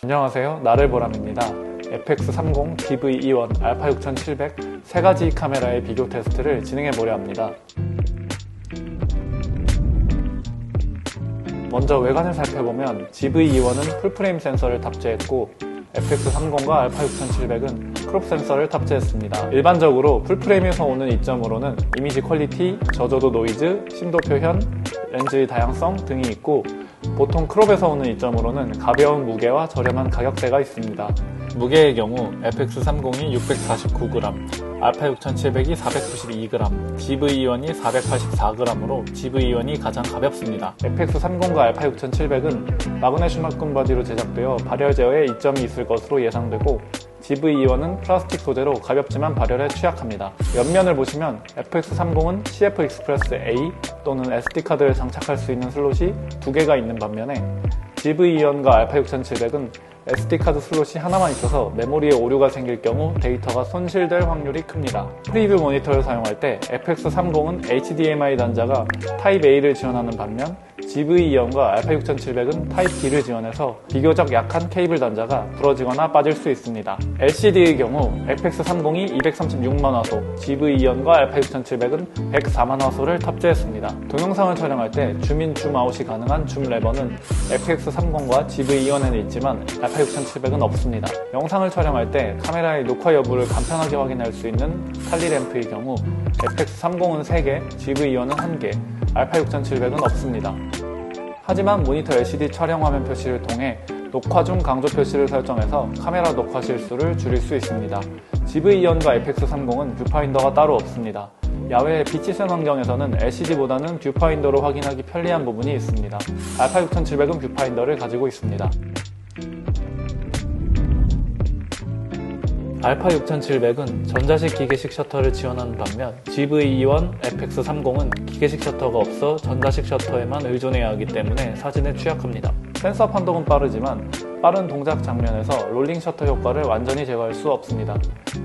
안녕하세요, 나를보람입니다. FX30, DV-E1, α6700 세 가지 카메라의 비교 테스트를 진행해 보려 합니다. 먼저 외관을 살펴보면 DV-E1은 풀프레임 센서를 탑재했고 FX30과 α6700은 크롭 센서를 탑재했습니다. 일반적으로 풀프레임에서 오는 이점으로는 이미지 퀄리티, 저조도 노이즈, 심도 표현, 렌즈의 다양성 등이 있고 보통 크롭에서 오는 이점으로는 가벼운 무게와 저렴한 가격대가 있습니다. 무게의 경우 FX30이 649g, α6700이 492g, DV-E1이 484g으로 DV-E1이 가장 가볍습니다. FX30과 α6700은 마그네슘합금 바디로 제작되어 발열 제어에 이점이 있을 것으로 예상되고 DV-E1은 플라스틱 소재로 가볍지만 발열에 취약합니다. 옆면을 보시면 FX30은 CF 익스프레스 A 또는 SD카드를 장착할 수 있는 슬롯이 2개가 있는 반면에 DV-E1과 α6700은 SD카드 슬롯이 하나만 있어서 메모리에 오류가 생길 경우 데이터가 손실될 확률이 큽니다. 프리뷰 모니터를 사용할 때 FX30은 HDMI 단자가 타입 A를 지원하는 반면 DV-E1과 α6700은 타입 B를 지원해서 비교적 약한 케이블 단자가 부러지거나 빠질 수 있습니다. LCD의 경우 FX30이 236만 화소, DV-E1과 α6700은 104만 화소를 탑재했습니다. 동영상을 촬영할 때 줌인, 줌아웃이 가능한 줌 레버는 FX30과 DV-E1에는 있지만 α6700은 없습니다. 영상을 촬영할 때 카메라의 녹화 여부를 간편하게 확인할 수 있는 칼리 램프의 경우 FX30은 3개, DV-E1은 1개, α6700은 없습니다. 하지만 모니터 LCD 촬영 화면 표시를 통해 녹화 중 강조 표시를 설정해서 카메라 녹화 실수를 줄일 수 있습니다. DV-E1과 FX30은 뷰파인더가 따로 없습니다. 야외의 빛이 센 환경에서는 LCD보다는 뷰파인더로 확인하기 편리한 부분이 있습니다. α6700은 뷰파인더를 가지고 있습니다. α6700은 전자식 기계식 셔터를 지원하는 반면 DV-E1, FX30은 기계식 셔터가 없어 전자식 셔터에만 의존해야 하기 때문에 사진에 취약합니다. 센서 판독은 빠르지만 빠른 동작 장면에서 롤링 셔터 효과를 완전히 제거할 수 없습니다.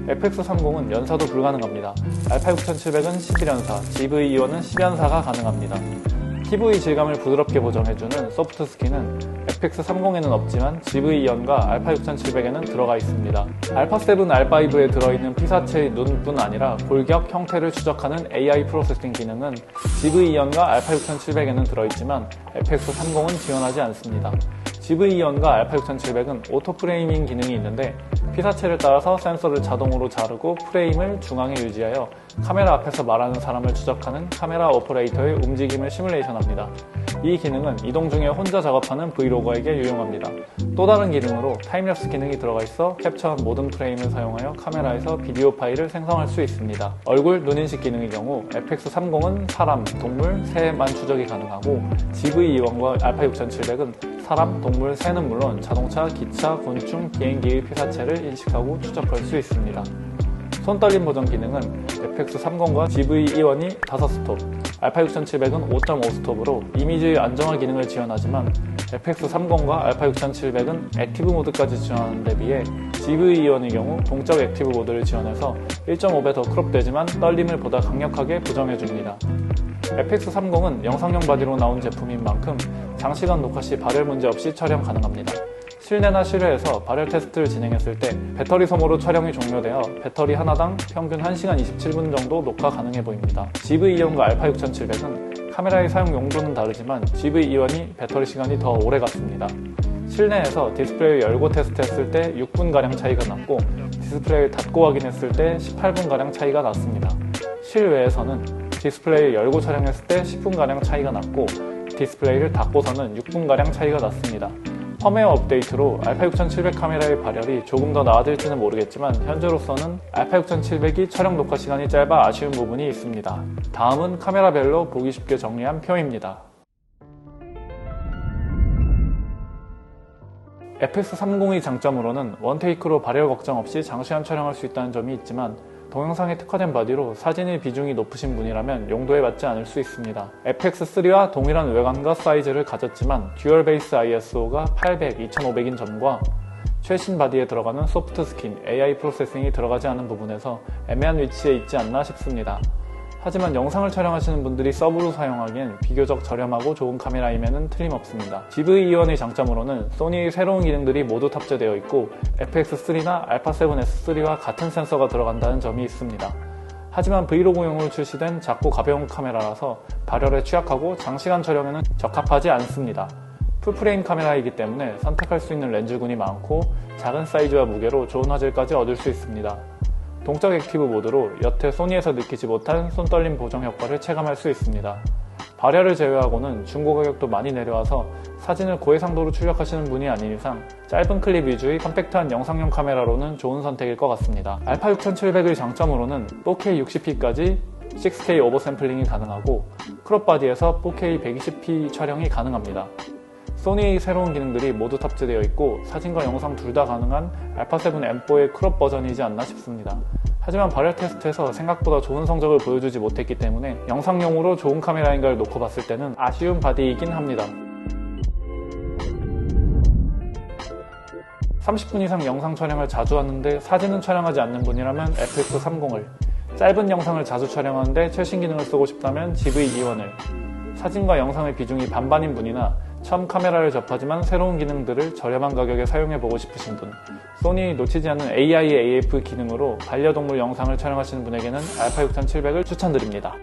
FX30은 연사도 불가능합니다. α6700은 11연사, DV-E1은 10연사가 가능합니다. PV 질감을 부드럽게 보정해주는 소프트 스킨은 FX30에는 없지만 DV-E1과 α6700에는 들어가 있습니다. α7, R5에 들어있는 피사체의 눈뿐 아니라 골격, 형태를 추적하는 AI 프로세싱 기능은 DV-E1과 α6700에는 들어있지만 FX30은 지원하지 않습니다. DV-E1과 α6700은 오토프레이밍 기능이 있는데 피사체를 따라서 센서를 자동으로 자르고 프레임을 중앙에 유지하여 카메라 앞에서 말하는 사람을 추적하는 카메라 오퍼레이터의 움직임을 시뮬레이션합니다. 이 기능은 이동 중에 혼자 작업하는 브이로거에게 유용합니다. 또 다른 기능으로 타임랩스 기능이 들어가 있어 캡처한 모든 프레임을 사용하여 카메라에서 비디오 파일을 생성할 수 있습니다. 얼굴, 눈인식 기능의 경우 FX30은 사람, 동물, 새만 추적이 가능하고 DV-E1과 α6700은 사람, 동물, 새는 물론 자동차, 기차, 곤충, 비행기의 피사체를 인식하고 추적할 수 있습니다. 손떨림 보정 기능은 FX30과 DV-E1이 5스톱, α6700은 5.5스톱으로 이미지의 안정화 기능을 지원하지만 FX30과 α6700은 액티브 모드까지 지원하는 데 비해 DV-E1의 경우 동적 액티브 모드를 지원해서 1.5배 더 크롭되지만 떨림을 보다 강력하게 보정해줍니다. FX30은 영상용 바디로 나온 제품인 만큼 장시간 녹화 시 발열 문제 없이 촬영 가능합니다. 실내나 실외에서 발열 테스트를 진행했을 때 배터리 소모로 촬영이 종료되어 배터리 하나당 평균 1시간 27분 정도 녹화 가능해 보입니다. DV-E1과 α6700은 카메라의 사용 용도는 다르지만 DV-E1이 배터리 시간이 더 오래 갔습니다. 실내에서 디스플레이를 열고 테스트했을 때 6분가량 차이가 났고 디스플레이를 닫고 확인했을 때 18분가량 차이가 났습니다. 실외에서는 디스플레이를 열고 촬영했을 때 10분가량 차이가 났고 디스플레이를 닫고서는 6분가량 차이가 났습니다. 펌웨어 업데이트로 α6700 카메라의 발열이 조금 더 나아질지는 모르겠지만 현재로서는 α6700이 촬영 녹화 시간이 짧아 아쉬운 부분이 있습니다. 다음은 카메라별로 보기 쉽게 정리한 표입니다. FX30의 장점으로는 원테이크로 발열 걱정 없이 장시간 촬영할 수 있다는 점이 있지만 동영상에 특화된 바디로 사진의 비중이 높으신 분이라면 용도에 맞지 않을 수 있습니다. FX3와 동일한 외관과 사이즈를 가졌지만 듀얼 베이스 ISO가 800, 2500인 점과 최신 바디에 들어가는 소프트 스킨, AI 프로세싱이 들어가지 않은 부분에서 애매한 위치에 있지 않나 싶습니다. 하지만 영상을 촬영하시는 분들이 서브로 사용하기엔 비교적 저렴하고 좋은 카메라임에는 틀림없습니다. GV-E1의 장점으로는 소니의 새로운 기능들이 모두 탑재되어 있고 FX3나 α7S3와 같은 센서가 들어간다는 점이 있습니다. 하지만 브이로그용으로 출시된 작고 가벼운 카메라라서 발열에 취약하고 장시간 촬영에는 적합하지 않습니다. 풀프레임 카메라이기 때문에 선택할 수 있는 렌즈군이 많고 작은 사이즈와 무게로 좋은 화질까지 얻을 수 있습니다. 동적 액티브 모드로 여태 소니에서 느끼지 못한 손떨림 보정 효과를 체감할 수 있습니다. 발열을 제외하고는 중고 가격도 많이 내려와서 사진을 고해상도로 출력하시는 분이 아닌 이상 짧은 클립 위주의 컴팩트한 영상용 카메라로는 좋은 선택일 것 같습니다. 알파 6700의 장점으로는 4K 60p까지 6K 오버샘플링이 가능하고 크롭 바디에서 4K 120p 촬영이 가능합니다. 소니의 새로운 기능들이 모두 탑재되어 있고 사진과 영상 둘 다 가능한 α7 M4의 크롭 버전이지 않나 싶습니다. 하지만 발열 테스트에서 생각보다 좋은 성적을 보여주지 못했기 때문에 영상용으로 좋은 카메라인가를 놓고 봤을 때는 아쉬운 바디이긴 합니다. 30분 이상 영상 촬영을 자주 하는데 사진은 촬영하지 않는 분이라면 FX30을, 짧은 영상을 자주 촬영하는데 최신 기능을 쓰고 싶다면 GV-E1을, 사진과 영상의 비중이 반반인 분이나 처음 카메라를 접하지만 새로운 기능들을 저렴한 가격에 사용해보고 싶으신 분, 소니 놓치지 않는 AI의 AF 기능으로 반려동물 영상을 촬영하시는 분에게는 알파 6700을 추천드립니다.